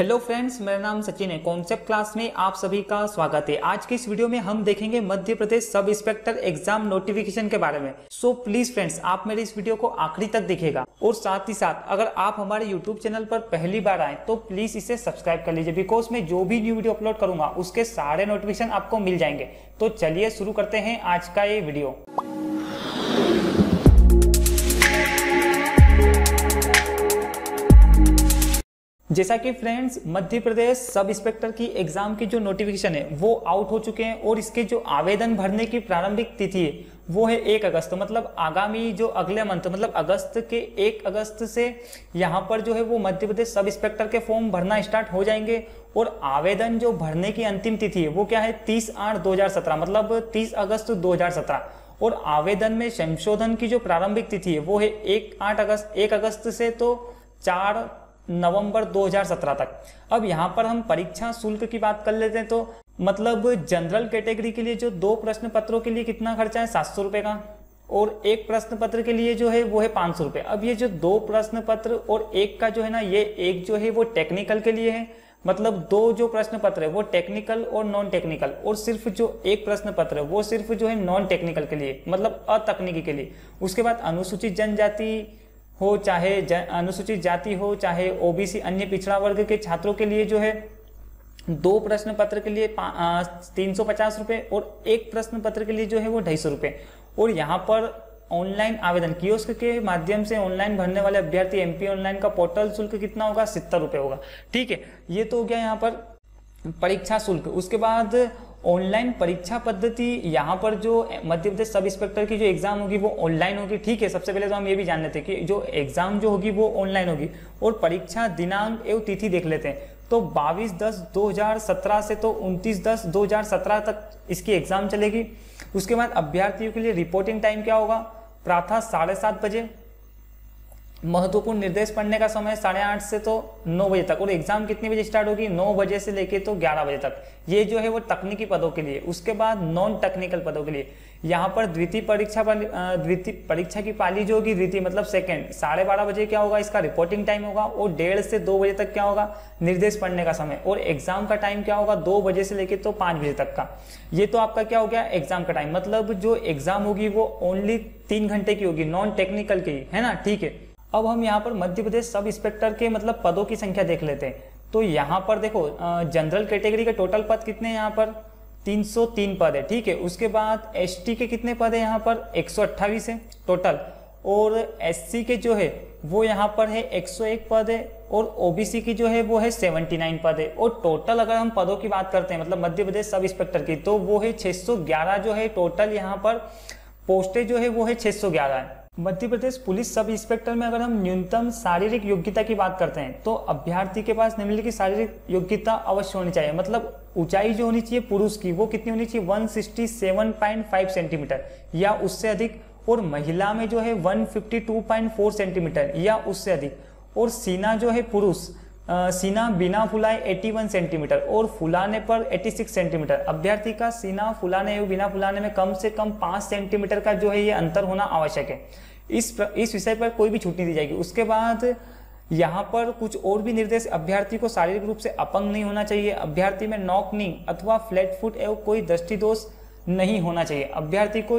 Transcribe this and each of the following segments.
Hello friends, मेरा नाम सचिन है। कॉन्सेप्ट क्लास में आप सभी का स्वागत है। आज की इस वीडियो में हम देखेंगे Madhya Pradesh sub inspector exam notification के बारे में। सो प्लीज फ्रेंड्स, आप मेरे इस वीडियो को आखिरी तक देखिएगा और साथ ही साथ अगर आप हमारे यूट्यूब चैनल पर पहली बार आए तो प्लीज इसे सब्सक्राइब कर लीजिए, बिकॉज मैं जो भी न्यू वीडियो अपलोड करूंगा उसके सारे नोटिफिकेशन आपको मिल जाएंगे। तो चलिए शुरू करते हैं आज का ये वीडियो। जैसा कि friends, Madhya Pradesh sub inspector की एग्जाम की जो नोटिफिकेशन है वो आउट हो चुके हैं और इसके जो आवेदन भरने की प्रारंभिक तिथि है वो है 1 अगस्त। मतलब आगामी जो अगले मंथ मतलब अगस्त के 1 अगस्त से यहाँ पर जो है वो मध्य प्रदेश सब इंस्पेक्टर के फॉर्म भरना स्टार्ट हो जाएंगे। और आवेदन जो भरने की अंतिम तिथि है वो क्या है 30/8/2017, मतलब 30 अगस्त 2017। और आवेदन में संशोधन की जो प्रारंभिक तिथि है वो है 1 अगस्त से तो 4 नवंबर 2017 तक। अब यहाँ पर हम परीक्षा शुल्क की बात कर लेते हैं। तो मतलब जनरल कैटेगरी के लिए जो 2 प्रश्न पत्रों के लिए कितना खर्चा है 700 रुपए का, और 1 प्रश्न पत्र के लिए जो है वो है 500 रुपए। अब ये जो 2 प्रश्न पत्र और 1 का जो है ना, ये एक जो है वो टेक्निकल के लिए है, मतलब 2 जो प्रश्न पत्र है वो टेक्निकल और नॉन टेक्निकल, और सिर्फ जो 1 प्रश्न पत्र है वो सिर्फ जो है नॉन टेक्निकल के लिए, मतलब अतकनीकी के लिए। उसके बाद अनुसूचित जनजाति हो चाहे अनुसूचित जाति हो चाहे ओबीसी अन्य पिछड़ा वर्ग के छात्रों के लिए जो है 2 प्रश्न पत्र के लिए 350 रुपए और 1 प्रश्न पत्र के लिए जो है वो 250 रुपए। और यहाँ पर ऑनलाइन आवेदन कियोस्क के माध्यम से ऑनलाइन भरने वाले अभ्यर्थी एमपी ऑनलाइन का पोर्टल शुल्क कितना होगा 70 रुपए होगा। ठीक है, ये तो हो गया यहाँ पर परीक्षा शुल्क। उसके बाद ऑनलाइन परीक्षा पद्धति, यहाँ पर जो मध्य प्रदेश सब इंस्पेक्टर की जो एग्जाम होगी वो ऑनलाइन होगी। ठीक है, सबसे पहले तो हम ये भी जान लेते हैं कि जो एग्जाम जो होगी वो ऑनलाइन होगी। और परीक्षा दिनांक एवं तिथि देख लेते हैं तो 22/10/2017 से तो 29/10/2017 तक इसकी एग्जाम चलेगी। उसके बाद अभ्यर्थियों के लिए रिपोर्टिंग टाइम क्या होगा, प्रातः 7:30 बजे, महत्वपूर्ण निर्देश पढ़ने का समय 8:30 से तो 9 बजे तक। और एग्जाम कितने बजे स्टार्ट होगी 9 बजे से लेके तो 11 बजे तक। ये जो है वो तकनीकी पदों के लिए। उसके बाद नॉन टेक्निकल पदों के लिए यहाँ पर द्वितीय परीक्षा की पाली जो होगी, द्वितीय मतलब सेकंड, 12:30 बजे क्या होगा इसका रिपोर्टिंग टाइम होगा। और 1:30 से 2 बजे तक क्या होगा निर्देश पढ़ने का समय। और एग्जाम का टाइम क्या होगा 2 बजे से लेके तो 5 बजे तक का। ये तो आपका क्या हो गया एग्जाम का टाइम। मतलब जो एग्जाम होगी वो ओनली 3 घंटे की होगी, नॉन टेक्निकल की, है ना। ठीक है, अब हम यहाँ पर मध्य प्रदेश सब इंस्पेक्टर के मतलब पदों की संख्या देख लेते हैं। तो यहाँ पर देखो जनरल कैटेगरी के टोटल पद कितने हैं यहाँ पर 303 पद है। ठीक है, उसके बाद एसटी के कितने पद है यहाँ पर 128 है टोटल। और एससी के जो है वो यहाँ पर है 101 पद है। और ओबीसी की जो है वो है 79 पद है। और टोटल अगर हम पदों की बात करते हैं मतलब मध्य प्रदेश सब इंस्पेक्टर की, तो वो है 611 जो है टोटल। यहाँ पर पोस्टें जो है वो है 611 है। Madhya Pradesh police sub inspector में अगर हम न्यूनतम शारीरिक योग्यता की बात करते हैं तो अभ्यर्थी के पास निम्नलिखित शारीरिक योग्यता अवश्य होनी चाहिए। मतलब ऊंचाई जो होनी चाहिए पुरुष की वो कितनी होनी चाहिए 167.5 सेंटीमीटर या उससे अधिक। और महिला में जो है 152.4 सेंटीमीटर या उससे अधिक। और सीना जो है पुरुष सीना बिना फुलाए 81 सेंटीमीटर और फुलाने पर 86 सेंटीमीटर। अभ्यर्थी का सीना फुलाने एवं बिना फुलाने में कम से कम 5 सेंटीमीटर का जो है ये अंतर होना आवश्यक है। इस विषय पर कोई भी छूट नहीं दी जाएगी। उसके बाद यहाँ पर कुछ और भी निर्देश, अभ्यर्थी को शारीरिक रूप से अपंग नहीं होना चाहिए। अभ्यर्थी में नॉक नी अथवा फ्लैट फुट एवं कोई दृष्टि दोष नहीं होना चाहिए। अभ्यर्थी को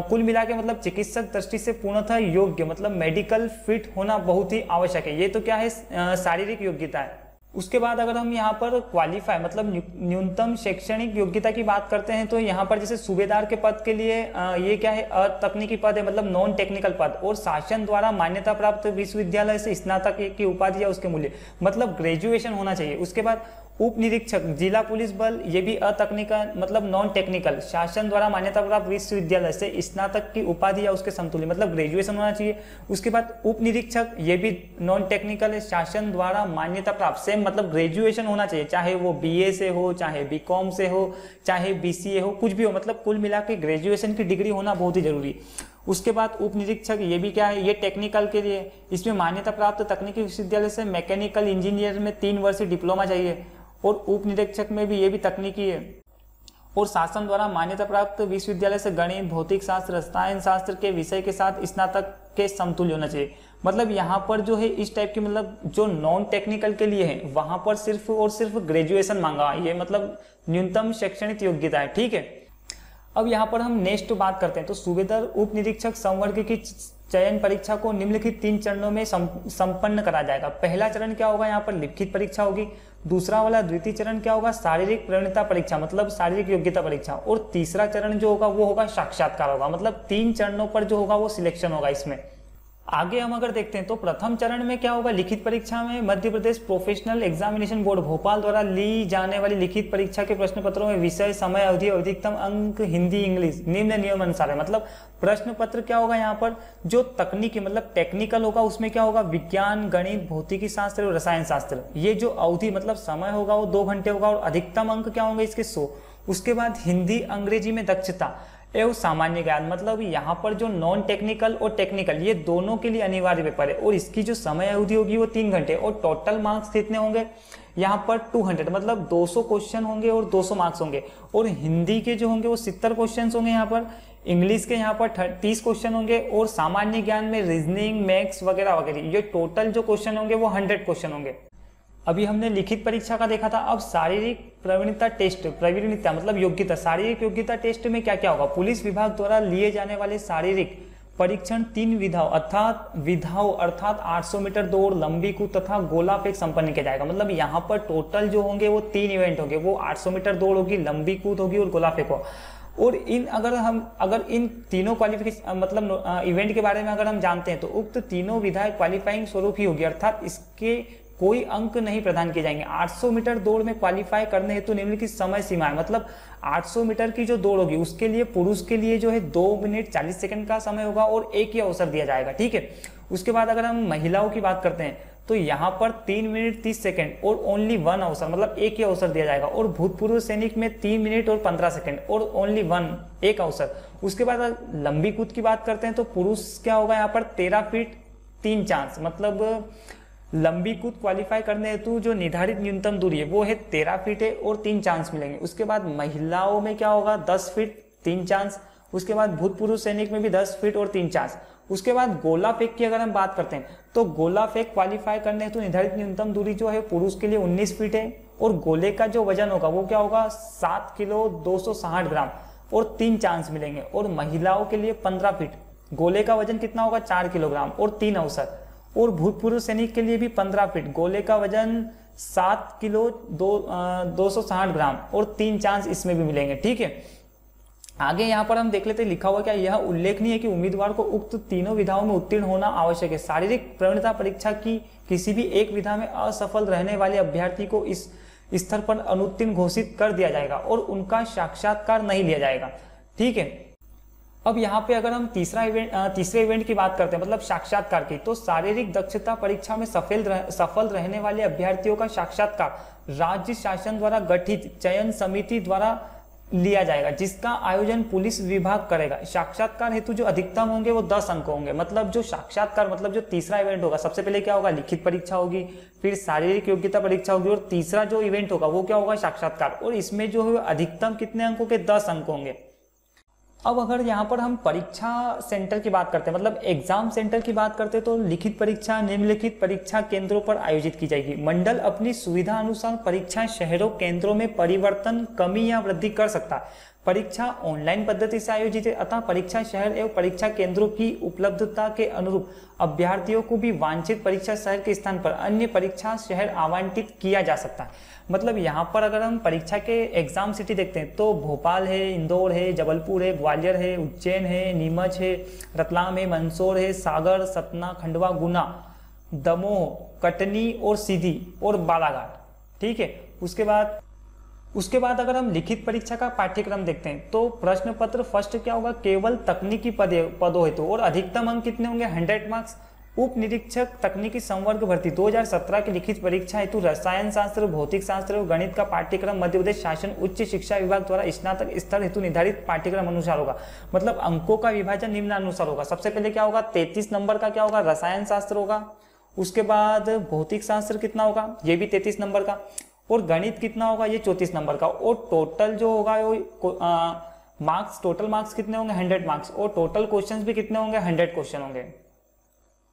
कुल मिला के मतलब चिकित्सक दृष्टि से पूर्णतः योग्य मतलब मेडिकल फिट होना बहुत ही आवश्यक है। ये तो क्या है शारीरिक योग्यता है। उसके बाद अगर हम यहाँ पर क्वालिफाई मतलब न्यूनतम शैक्षणिक योग्यता की बात करते हैं तो यहाँ पर जैसे सूबेदार के पद के लिए ये क्या है अतकनीकी पद है, मतलब नॉन टेक्निकल पद। और शासन द्वारा मान्यता प्राप्त विश्वविद्यालय से स्नातक की उपाधि या उसके मूल्य मतलब ग्रेजुएशन होना चाहिए। उसके बाद उप निरीक्षक जिला पुलिस बल, ये भी अतकनीकल मतलब नॉन टेक्निकल, शासन द्वारा मान्यता प्राप्त विश्वविद्यालय से स्नातक की उपाधि या उसके समतुल्य मतलब ग्रेजुएशन होना चाहिए। उसके बाद उप निरीक्षक, ये भी नॉन टेक्निकल है, शासन द्वारा मान्यता प्राप्त सेम मतलब ग्रेजुएशन होना चाहिए, चाहे वो बीए से हो चाहे बीकॉम से हो चाहे बीसीए हो, कुछ भी हो, मतलब कुल मिला के ग्रेजुएशन की डिग्री होना बहुत ही जरूरी। उसके बाद उप निरीक्षक, ये भी क्या है ये टेक्निकल के लिए, इसमें मान्यता प्राप्त तकनीकी विश्वविद्यालय से मैकेनिकल इंजीनियर में 3 वर्ष डिप्लोमा चाहिए। और उप निरीक्षक में भी ये भी तकनीकी है। और शासन द्वारा मान्यता प्राप्त विश्वविद्यालय से गणित, भौतिक शास्त्र, रसायन शास्त्र के विषय के साथ स्नातक के समतुल्य होना चाहिए। मतलब यहाँ पर जो है इस टाइप की, मतलब जो नॉन टेक्निकल के लिए है वहां पर सिर्फ और सिर्फ ग्रेजुएशन मांगा, ये मतलब न्यूनतम शैक्षणिक योग्यता है, ठीक है। अब यहाँ पर हम नेक्स्ट बात करते हैं, तो सूबेदार उप निरीक्षक संवर्ग की चयन परीक्षा को निम्नलिखित 3 चरणों में संपन्न करा जाएगा। पहला चरण क्या होगा, यहाँ पर लिखित परीक्षा होगी। दूसरा वाला द्वितीय चरण क्या होगा, शारीरिक प्रवीणता परीक्षा मतलब शारीरिक योग्यता परीक्षा। और तीसरा चरण जो होगा वो होगा साक्षात्कार होगा। मतलब 3 चरणों पर जो होगा वो सिलेक्शन होगा इसमें। आगे हम अगर देखते हैं तो प्रथम चरण में क्या होगा, लिखित परीक्षा में Madhya Pradesh professional examination board Bhopal द्वारा ली जाने वाली लिखित परीक्षा के प्रश्न पत्रों में विषय, समय, अवधि, अधिकतम अंक हिंदी, इंग्लिश निम्न नियम अनुसार है। मतलब प्रश्न पत्र क्या होगा, यहाँ पर जो तकनीकी मतलब टेक्निकल होगा उसमें क्या होगा, विज्ञान, गणित, भौतिकी शास्त्र और रसायन शास्त्र। ये जो अवधि मतलब समय होगा वो 2 घंटे होगा और अधिकतम अंक क्या होंगे इसके 100। उसके बाद हिंदी अंग्रेजी में दक्षता एवं सामान्य ज्ञान, मतलब यहाँ पर जो नॉन टेक्निकल और टेक्निकल ये दोनों के लिए अनिवार्य पेपर है। और इसकी जो समय अवधि होगी वो 3 घंटे और टोटल मार्क्स कितने होंगे, यहाँ पर 200 मतलब 200 क्वेश्चन होंगे और 200 मार्क्स होंगे। और हिंदी के जो होंगे वो 70 क्वेश्चन होंगे यहाँ पर, इंग्लिश के यहाँ पर 30 क्वेश्चन होंगे और सामान्य ज्ञान में रीजनिंग, मैथ्स वगैरह वगैरह ये टोटल जो क्वेश्चन होंगे वो 100 क्वेश्चन होंगे। अभी हमने लिखित परीक्षा का देखा था। अब शारीरिक प्रवीणता टेस्ट, प्रवीणता मतलब योग्यता, शारीरिक योग्यता टेस्ट में क्या क्या होगा, पुलिस विभाग द्वारा लिए जाने वाले शारीरिक परीक्षण 3 विधाओं अर्थात 800 मीटर दौड़, लंबी कूद तथा गोला फेंक संपन्न किया जाएगा। मतलब यहाँ पर टोटल जो होंगे वो 3 इवेंट होंगे, वो 800 मीटर दौड़ होगी, लंबी कूद होगी और गोला फेंक होगा। और अगर इन तीनों क्वालिफिकेशन मतलब इवेंट के बारे में अगर हम जानते हैं तो उक्त तीनों विधाएं क्वालिफाइंग स्वरूप ही होगी, अर्थात इसके कोई अंक नहीं प्रदान किए जाएंगे। 800 मीटर दौड़ में क्वालिफाई करने हेतु निम्नलिखित समय सीमा है। मतलब 800 मीटर की जो दौड़ होगी उसके लिए पुरुष के लिए जो है 2 मिनट 40 सेकंड का समय होगा और एक ही अवसर दिया जाएगा, ठीक है। उसके बाद अगर हम महिलाओं की बात करते हैं तो यहाँ पर 3 मिनट 30 सेकंड और ओनली 1 अवसर, मतलब एक ही अवसर दिया जाएगा। और भूतपूर्व सैनिक में 3 मिनट और 15 सेकंड और ओनली 1 एक अवसर। उसके बाद लंबी कूद की बात करते हैं तो पुरुष क्या होगा यहाँ पर 13 फीट 3 चांस, मतलब लंबी कूद क्वालिफाई करने हेतु जो निर्धारित न्यूनतम दूरी है वो है 13 फीट है और 3 चांस मिलेंगे। उसके बाद महिलाओं में क्या होगा 10 फीट 3 चांस। उसके बाद भूतपूर्व सैनिक में भी 10 फीट और 3 चांस। उसके बाद गोला फेंक की अगर हम बात करते हैं तो गोला फेंक क्वालिफाई करने हेतु निर्धारित न्यूनतम दूरी जो है पुरुष के लिए 19 फीट है और गोले का जो वजन होगा वो क्या होगा 7 किलो 260 ग्राम और 3 चांस मिलेंगे। और महिलाओं के लिए 15 फीट, गोले का वजन कितना होगा 4 किलोग्राम और 3 अवसर। और भूतपूर्व सैनिक के लिए भी 15 फीट, गोले का वजन 7 किलो 260 ग्राम और 3 चांस इसमें भी मिलेंगे, ठीक है। आगे यहाँ पर हम देख लेते हैं लिखा हुआ क्या, यह उल्लेखनीय है कि उम्मीदवार को उक्त तीनों विधाओं में उत्तीर्ण होना आवश्यक है। शारीरिक प्रवीणता परीक्षा की किसी भी एक विधा में असफल रहने वाले अभ्यर्थी को इस स्तर पर अनुत्तीर्ण घोषित कर दिया जाएगा और उनका साक्षात्कार नहीं लिया जाएगा, ठीक है। अब यहाँ पे अगर हम तीसरे इवेंट की बात करते हैं मतलब साक्षात्कार की, तो शारीरिक दक्षता परीक्षा में सफल रहने वाले अभ्यर्थियों का साक्षात्कार राज्य शासन द्वारा गठित चयन समिति द्वारा लिया जाएगा, जिसका आयोजन पुलिस विभाग करेगा। साक्षात्कार हेतु जो अधिकतम होंगे वो 10 अंक होंगे। मतलब जो साक्षात्कार मतलब जो तीसरा इवेंट होगा, सबसे पहले क्या होगा लिखित परीक्षा होगी, फिर शारीरिक योग्यता परीक्षा होगी और तीसरा जो इवेंट होगा वो क्या होगा साक्षात्कार। और इसमें जो है अधिकतम कितने अंकों के 10 अंक होंगे। अब अगर यहाँ पर हम परीक्षा सेंटर की बात करते हैं मतलब एग्जाम सेंटर की बात करते हैं तो लिखित परीक्षा निम्नलिखित परीक्षा केंद्रों पर आयोजित की जाएगी। मंडल अपनी सुविधा अनुसार परीक्षा शहरों केंद्रों में परिवर्तन, कमी या वृद्धि कर सकता है। परीक्षा ऑनलाइन पद्धति से आयोजित है, अतः परीक्षा शहर एवं परीक्षा केंद्रों की उपलब्धता के अनुरूप अभ्यर्थियों को भी वांछित परीक्षा शहर के स्थान पर अन्य परीक्षा शहर आवंटित किया जा सकता है। मतलब यहाँ पर अगर हम परीक्षा के एग्जाम सिटी देखते हैं तो भोपाल है, इंदौर है, जबलपुर है, ग्वालियर है, उज्जैन है, नीमच है, रतलाम है, मंदसौर है, सागर, सतना, खंडवा, गुना, दमोह, कटनी और सीधी और बालाघाट, ठीक है। उसके बाद अगर हम लिखित परीक्षा का पाठ्यक्रम देखते हैं तो प्रश्न पत्र फर्स्ट क्या होगा केवल तकनीकी पदों हेतु और अधिकतम अंक कितने होंगे 100 मार्क्स। उप निरीक्षक तकनीकी संवर्ग भर्ती 2017 की लिखित परीक्षा हेतु रसायन शास्त्र, भौतिक शास्त्र और गणित का पाठ्यक्रम मध्य प्रदेश शासन उच्च शिक्षा विभाग द्वारा स्नातक स्तर हेतु निर्धारित पाठ्यक्रम अनुसार होगा। मतलब अंकों का विभाजन निम्नानुसार होगा। सबसे पहले क्या होगा 33 नंबर का क्या होगा रसायन शास्त्र होगा। उसके बाद भौतिक शास्त्र कितना होगा ये भी 33 नंबर का और गणित कितना होगा ये 34 नंबर का। और टोटल जो होगा मार्क्स, टोटल मार्क्स कितने होंगे 100 मार्क्स और टोटल क्वेश्चंस भी कितने होंगे 100 क्वेश्चन होंगे।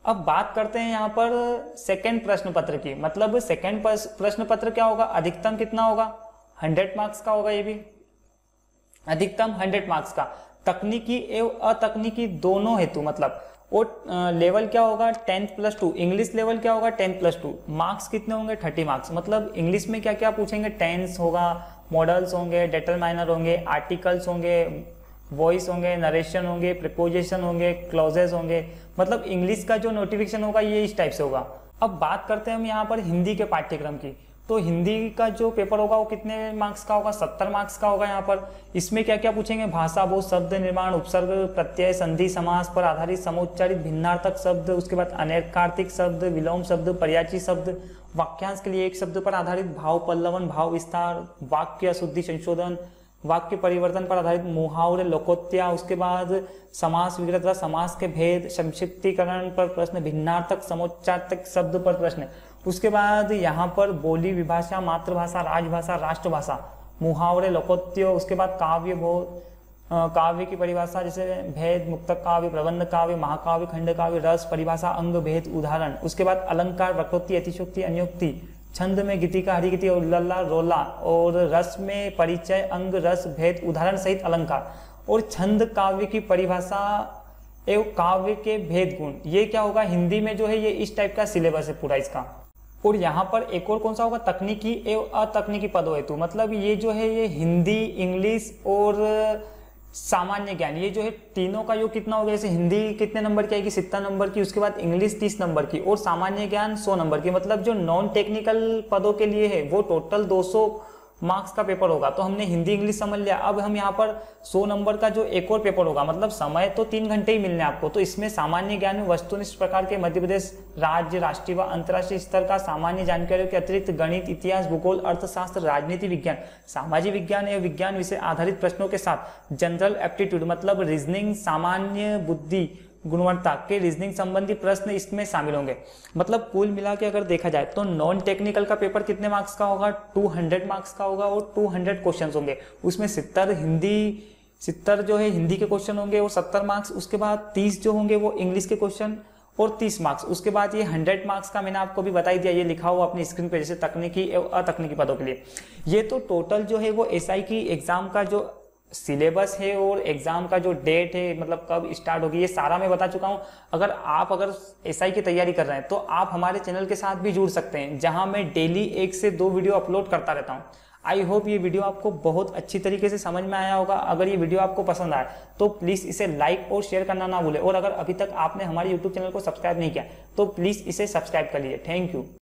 अब बात करते हैं यहाँ पर सेकंड प्रश्न पत्र की। मतलब सेकंड प्रश्न पत्र क्या होगा, अधिकतम कितना होगा, 100 मार्क्स का होगा। ये भी अधिकतम 100 मार्क्स का, तकनीकी एवं अतकनीकी दोनों हेतु। मतलब और लेवल क्या होगा 10+2, इंग्लिश लेवल क्या होगा 10+2। मार्क्स कितने होंगे 30 मार्क्स। मतलब इंग्लिश में क्या क्या पूछेंगे, टेंस होगा, मॉडल्स होंगे, डिटरमाइनर होंगे, आर्टिकल्स होंगे, वॉइस होंगे, नरेशन होंगे, प्रिपोजिशन होंगे, क्लॉजेस होंगे। मतलब इंग्लिश का जो नोटिफिकेशन होगा ये इस टाइप से होगा। अब बात करते हैं हम यहाँ पर हिंदी के पाठ्यक्रम की। तो हिंदी का जो पेपर होगा वो कितने मार्क्स का होगा, 70 मार्क्स का होगा। यहाँ पर इसमें क्या क्या पूछेंगे, भाषा बोध, शब्द निर्माण, उपसर्ग, प्रत्यय, संधि, समास पर आधारित समोच्चारित भिन्नार्थक शब्द, उसके बाद अनैर्कार्तिक शब्द, विलोम शब्द, पर्यायची शब्द, वाक्यांश के लिए एक शब्द पर आधारित भाव पल्लवन, भाव विस्तार, वाक्य अशुद्धि संशोधन, वाक्य परिवर्तन पर आधारित मुहावरे, लोकोत्या, उसके बाद समास विग्रह, समास के भेद, संक्षिप्तीकरण पर प्रश्न, भिन्नार्थक समोच्चार्थक शब्द पर प्रश्न। उसके बाद यहाँ पर बोली, विभाषा, मातृभाषा, राजभाषा, राष्ट्रभाषा, मुहावरे, लोकोत्य। उसके बाद काव्य काव्य की परिभाषा, जैसे भेद, मुक्तक काव्य, प्रबंध काव्य, महाकाव्य, खंड काव्य, रस, परिभाषा, अंग, भेद, उदाहरण। उसके बाद अलंकार, वक्रोक्ति, अतिशोक्ति, अन्योक्ति, छंद में गीतिका, हरिगीति और लल्ला रोला, और रस में परिचय, अंग, रस, भेद, उदाहरण सहित अलंकार, और छंद काव्य की परिभाषा एवं काव्य के भेद गुण। ये क्या होगा हिंदी में जो है ये इस टाइप का सिलेबस है पूरा इसका। और यहाँ पर एक और कौन सा होगा, तकनीकी एवं अतकनीकी पदों हेतु। मतलब ये जो है ये हिंदी, इंग्लिश और सामान्य ज्ञान, ये जो है तीनों का योग कितना होगा, जैसे हिंदी कितने नंबर की आएगी 70 नंबर की, उसके बाद इंग्लिश 30 नंबर की, और सामान्य ज्ञान 100 नंबर की। मतलब जो नॉन टेक्निकल पदों के लिए है वो टोटल 200 मार्क्स का पेपर होगा। तो हमने हिंदी इंग्लिश समझ लिया। अब हम यहाँ पर 100 नंबर का जो एक और पेपर होगा, मतलब समय तो 3 घंटे ही मिलने आपको। तो इसमें सामान्य ज्ञान में वस्तुनिष्ठ प्रकार के मध्य प्रदेश राज्य, राष्ट्रीय व अंतर्राष्ट्रीय स्तर का सामान्य जानकारियों के अतिरिक्त गणित, इतिहास, भूगोल, अर्थशास्त्र, राजनीति विज्ञान, सामाजिक विज्ञान एवं विज्ञान विषय आधारित प्रश्नों के साथ जनरल एप्टीट्यूड मतलब रीजनिंग, सामान्य बुद्धि गुणवत्ता के रीजनिंग संबंधी प्रश्न इसमें शामिल होंगे। मतलब कुल मिला के अगर देखा जाए तो नॉन टेक्निकल का पेपर कितने मार्क्स का होगा, 200 मार्क्स का होगा, और 200 क्वेश्चन होंगे। उसमें 70 जो है हिंदी के क्वेश्चन होंगे और 70 मार्क्स। उसके बाद 30 जो होंगे वो इंग्लिश के क्वेश्चन और 30 मार्क्स। उसके बाद ये 100 मार्क्स का मैंने आपको भी बता ही दिया, ये लिखा हुआ अपनी स्क्रीन पे, जैसे तकनीकी एवं अतकनीकी पदों के लिए। ये तो टोटल जो है वो एसआई की एग्जाम का जो सिलेबस है और एग्जाम का जो डेट है, मतलब कब स्टार्ट होगी, ये सारा मैं बता चुका हूं। अगर एसआई की तैयारी कर रहे हैं तो आप हमारे चैनल के साथ भी जुड़ सकते हैं, जहां मैं डेली 1 से 2 वीडियो अपलोड करता रहता हूं। आई होप ये वीडियो आपको बहुत अच्छी तरीके से समझ में आया होगा। अगर ये वीडियो आपको पसंद आए तो प्लीज़ इसे लाइक और शेयर करना ना भूलें, और अगर अभी तक आपने हमारे यूट्यूब चैनल को सब्सक्राइब नहीं किया तो प्लीज़ इसे सब्सक्राइब कर लीजिए। Thank you.